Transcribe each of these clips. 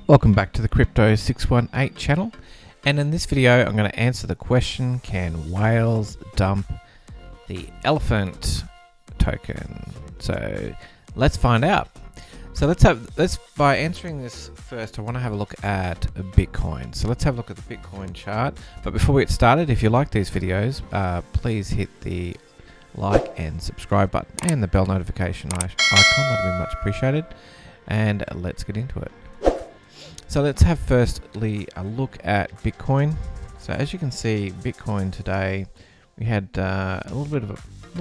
Welcome back to the Crypto 618 channel, and in this video I'm going to answer the question, can whales dump the elephant token? So let's find out. So let's by answering this first, I want to have a look at Bitcoin. So let's have a look at the Bitcoin chart. But before we get started, if you like these videos, please hit the like and subscribe button and the bell notification icon. That'd be much appreciated. And let's get into it. So let's have firstly a look at Bitcoin. So as you can see, Bitcoin today, we had a little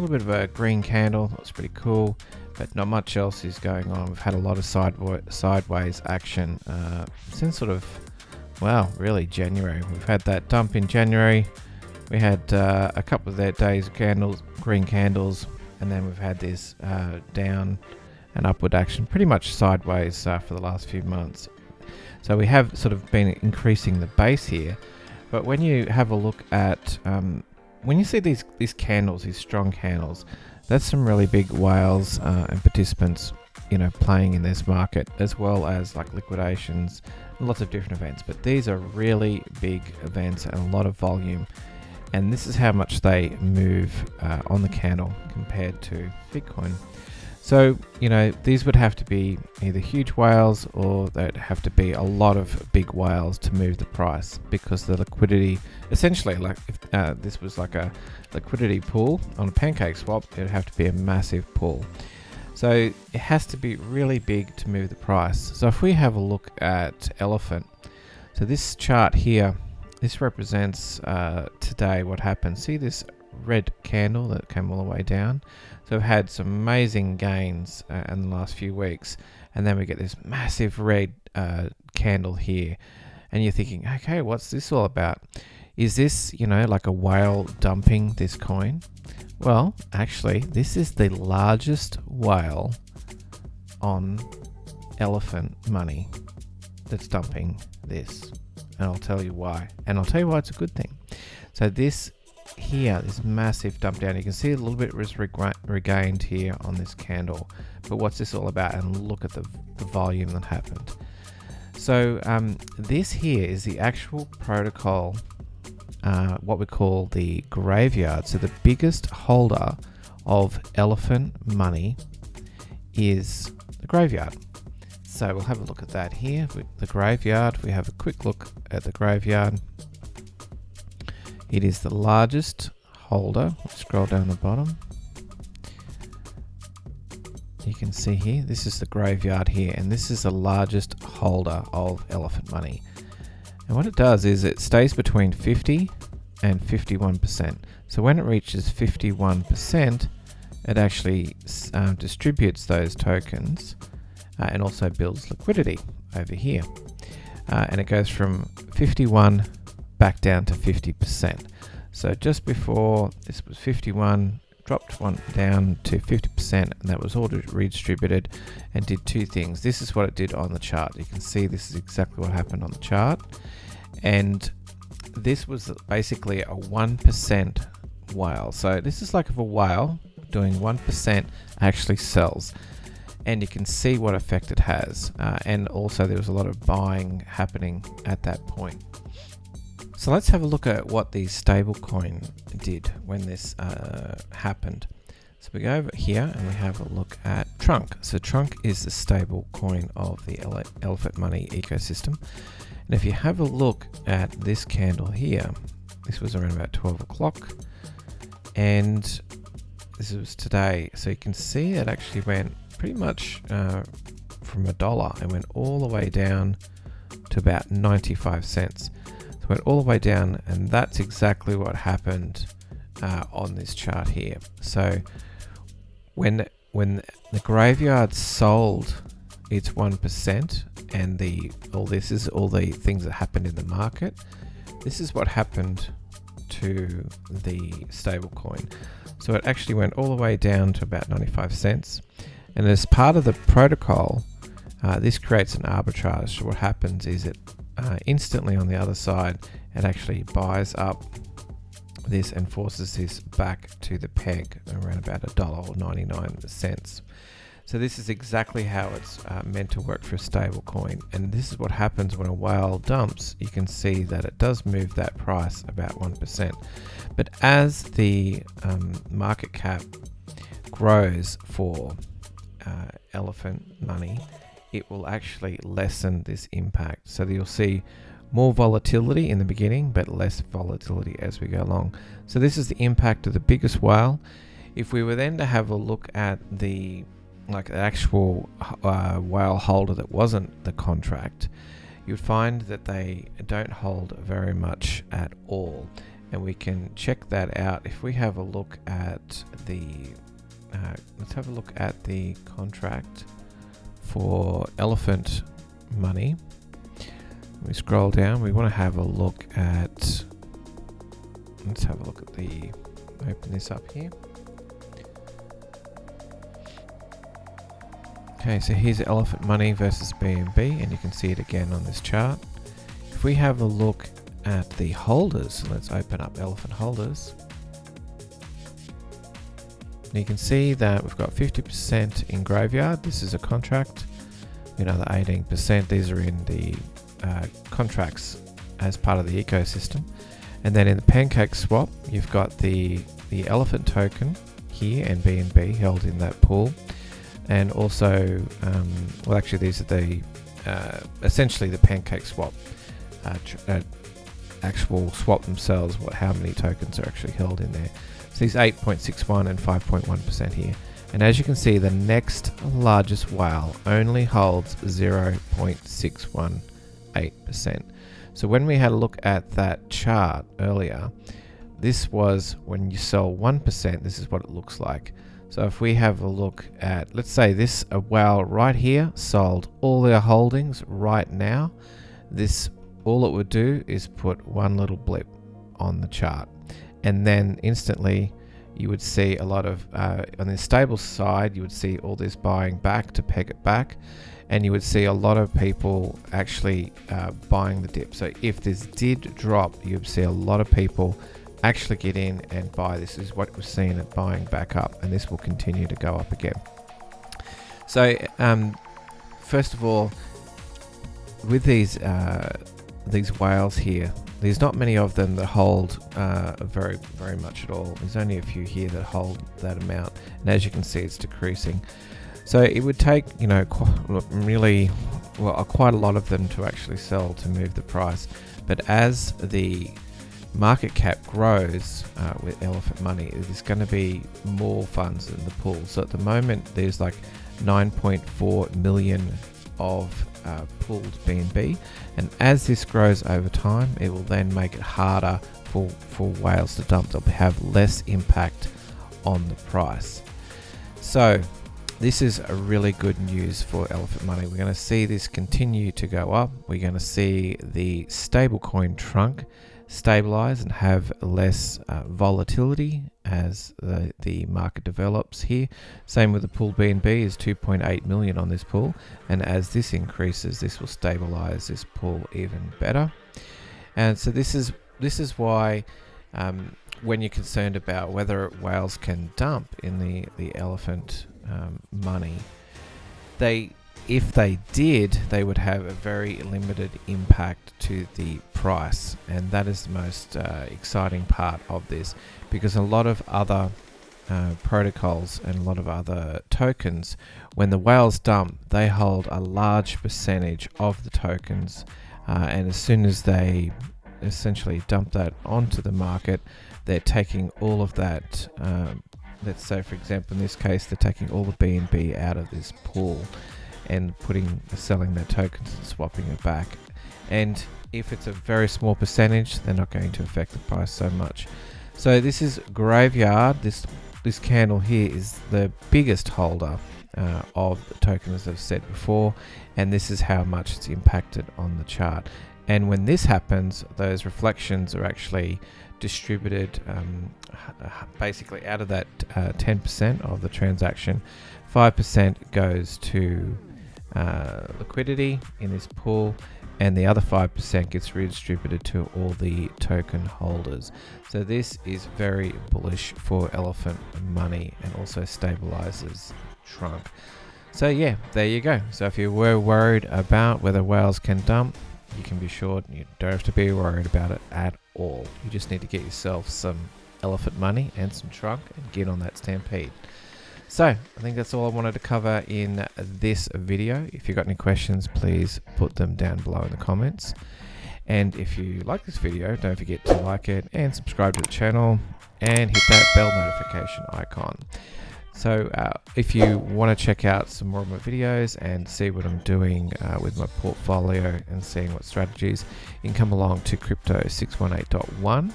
bit of a green candle. That's pretty cool, but not much else is going on. We've had a lot of sideways action since sort of, well, really January. We've had that dump in January. We had a couple of that days green candles, and then we've had this down and upward action, pretty much sideways for the last few months. So we have sort of been increasing the base here, but when you have a look at, when you see these candles, these strong candles, that's some really big whales and participants, playing in this market, as well as like liquidations, lots of different events. But these are really big events and a lot of volume, and this is how much they move on the candle compared to Bitcoin. So, these would have to be either huge whales or they'd have to be a lot of big whales to move the price, because the liquidity, essentially, like if this was like a liquidity pool on a pancake swap, it would have to be a massive pool. So it has to be really big to move the price. So if we have a look at elephant, so this chart here, this represents today what happened. See this red candle that came all the way down? So we've had some amazing gains in the last few weeks, and then we get this massive red candle here, and you're thinking, okay, what's this all about? Is this, like a whale dumping this coin? Well, actually, this is the largest whale on elephant money that's dumping this, and I'll tell you why. And I'll tell you why it's a good thing. So this here, this massive dump down, you can see a little bit was regained here on this candle, but what's this all about? And look at the volume that happened. So this here is the actual protocol, what we call the graveyard. So the biggest holder of elephant money is the graveyard. So we'll have a look at that here with the graveyard. We have a quick look at the graveyard. It is the largest holder. Let's scroll down the bottom. You can see here, this is the graveyard here, and this is the largest holder of elephant money. And what it does is it stays between 50 and 51%. So when it reaches 51%, it actually distributes those tokens and also builds liquidity over here. And it goes from 51 back down to 50%. So just before this was 51, dropped one down to 50%, and that was all redistributed and did two things. This is what it did on the chart. You can see this is exactly what happened on the chart, and this was basically a 1% whale. So this is like if a whale doing 1% actually sells, and you can see what effect it has. And also there was a lot of buying happening at that point. So let's have a look at what the stablecoin did when this happened. So we go over here and we have a look at Trunk. So Trunk is the stable coin of the elephant money ecosystem. And if you have a look at this candle here, this was around about 12 o'clock. And this was today. So you can see it actually went pretty much from $1. It went all the way down to about 95 cents. So it went all the way down, and that's exactly what happened on this chart here. So when the graveyard sold its 1%, and all the things that happened in the market, this is what happened to the stablecoin. So it actually went all the way down to about 95 cents. And as part of the protocol, this creates an arbitrage. So what happens is it instantly on the other side, it actually buys up this and forces this back to the peg around about $1.99. So this is exactly how it's meant to work for a stable coin. And this is what happens when a whale dumps. You can see that it does move that price about 1%. But as the market cap grows for elephant money, it will actually lessen this impact. So you'll see more volatility in the beginning, but less volatility as we go along. So this is the impact of the biggest whale. If we were then to have a look at the actual whale holder that wasn't the contract, you'd find that they don't hold very much at all. And we can check that out if we have a look at the let's have a look at the contract for elephant money. We scroll down, we want to have a look at, let's have a look at the, open this up here. Okay, so here's elephant money versus BNB, and you can see it again on this chart. If we have a look at the holders, let's open up elephant holders. And you can see that we've got 50% in graveyard. This is a contract. Another 18%. These are in the contracts as part of the ecosystem. And then in the pancake swap, you've got the elephant token here and BNB held in that pool. And also, well, actually, these are the essentially the pancake swap actual swap themselves. How many tokens are actually held in there? So these 8.61 and 5.1% here. And as you can see, the next largest whale only holds 0.618%. So when we had a look at that chart earlier, this was when you sell 1%, this is what it looks like. So if we have a look at, let's say this a whale right here sold all their holdings right now, this all it would do is put one little blip on the chart. And then instantly you would see a lot of, on the stable side, you would see all this buying back to peg it back. And you would see a lot of people actually buying the dip. So if this did drop, you'd see a lot of people actually get in and buy. This is what we're seeing it buying back up, and this will continue to go up again. So first of all, with these whales here, there's not many of them that hold very much at all. There's only a few here that hold that amount, and as you can see, it's decreasing. So it would take, quite a lot of them to actually sell to move the price. But as the market cap grows with elephant money, there's going to be more funds in the pool. So at the moment, there's like 9.4 million of pooled BNB, and as this grows over time, it will then make it harder for whales to dump. They'll have less impact on the price. So this is a really good news for elephant money. We're going to see this continue to go up. We're going to see the stablecoin trunk stabilize and have less volatility as the market develops here. Same with the pool BNB is 2.8 million on this pool, and as this increases, this will stabilize this pool even better. And so this is why when you're concerned about whether whales can dump in the elephant money, if they did, they would have a very limited impact to the price, and that is the most exciting part of this, because a lot of other protocols and a lot of other tokens, when the whales dump, they hold a large percentage of the tokens, and as soon as they essentially dump that onto the market, they're taking all of that. Let's say, for example, in this case, they're taking all the BNB out of this pool and selling their tokens and swapping it back. And if it's a very small percentage, they're not going to affect the price so much. So this is graveyard. This candle here is the biggest holder of the token, as I've said before, and this is how much it's impacted on the chart. And when this happens, those reflections are actually distributed basically out of that 10% of the transaction. 5% goes to liquidity in this pool, and the other 5% gets redistributed to all the token holders. So this is very bullish for elephant money and also stabilizes trunk. So yeah, there you go. So if you were worried about whether whales can dump, you can be sure you don't have to be worried about it at all. You just need to get yourself some elephant money and some trunk and get on that Stampede. So I think that's all I wanted to cover in this video. If you've got any questions, please put them down below in the comments. And if you like this video, don't forget to like it and subscribe to the channel and hit that bell notification icon. So if you want to check out some more of my videos and see what I'm doing with my portfolio and seeing what strategies, you can come along to Crypto 618.1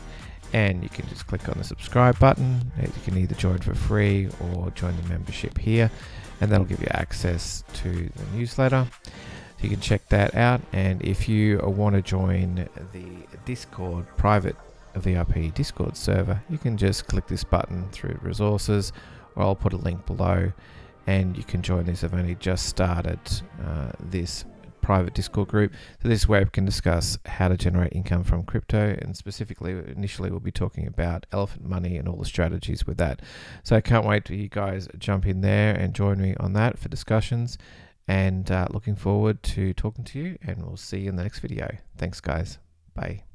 and you can just click on the subscribe button. You can either join for free or join the membership here, and that'll give you access to the newsletter. So you can check that out. And if you want to join the Discord private VIP Discord server, you can just click this button through resources, or I'll put a link below and you can join this. I've only just started this private Discord group. So this is where we can discuss how to generate income from crypto, and specifically initially we'll be talking about elephant money and all the strategies with that. So I can't wait till you guys jump in there and join me on that for discussions, and looking forward to talking to you, and we'll see you in the next video. Thanks guys. Bye.